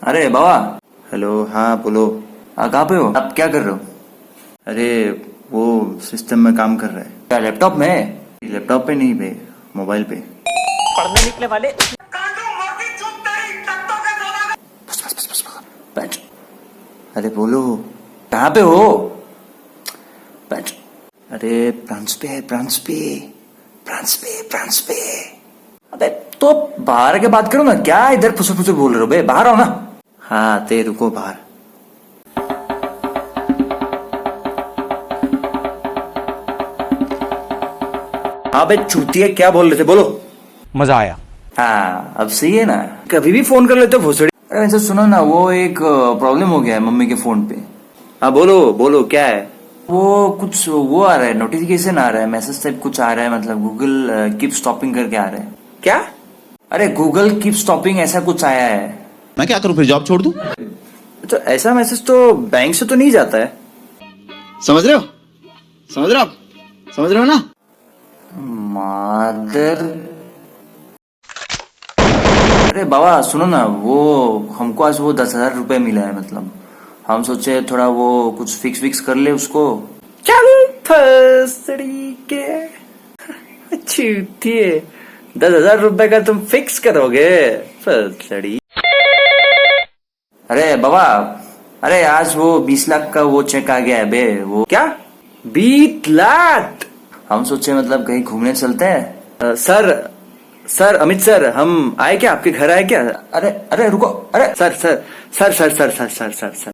अरे बाबा। हेलो, हाँ बोलो। कहाँ पे हो आप, क्या कर रहे हो? अरे वो सिस्टम में काम कर रहा है। क्या लैपटॉप में? लैपटॉप पे नहीं पे, मोबाइल पे। पढ़ने निकले वाले। बस बस बस बस बस। बैठ। अरे बोलो, कहाँ पे हो? बैठ। अरे फ्रांस पे है, फ्रांस पे, फ्रांस पे, फ्रांस पे। अबे तो बाहर के बात करो ना, क्या इधर फुसुर फुसुर बोल रहे हो बे? बाहर आओ ना। हाँ ते रुको बाहर। हाँ बे चूतिया, क्या बोल रहे थे, बोलो। मजा आया। हाँ अब सही है ना, कभी भी फोन कर लेते हो भोसड़ी। अरे वैसे सुनो ना, वो एक प्रॉब्लम हो गया है मम्मी के फोन पे। हाँ बोलो बोलो, क्या है? वो कुछ वो आ रहा है, नोटिफिकेशन आ रहा है, मैसेज टाइप कुछ आ रहा है, मतलब गूगल कीप स्टॉपिंग करके आ रहा है। क्या? अरे गूगल कीप स्टॉपिंग ऐसा कुछ आया है। मैं क्या करूं, फिर जॉब छोड़ दूं? तो ऐसा मैसेज तो बैंक से तो नहीं जाता है। समझ रहे हो? समझ रहे हो आप? समझ रहे हो ना? मादर। अरे बाबा सुनो ना, वो हमको आज वो 10,000 रुपए मिला है, मतलब हम सोचे थोड़ा वो कुछ फिक्स विक्स कर ले उसको। चल फसड़ी के चूती है, 10,000 रुपए का तुम फिक्स करोगे? फसड़ी। अरे बाबा, अरे आज वो 20 लाख का वो चेक आ गया है बे। वो क्या 20 लाख? हम सोचे मतलब कहीं घूमने चलते हैं। सर अमित सर, हम आए क्या, आपके घर आए क्या? अरे अरे रुको, अरे sir sir sir sir sir sir sir sir sir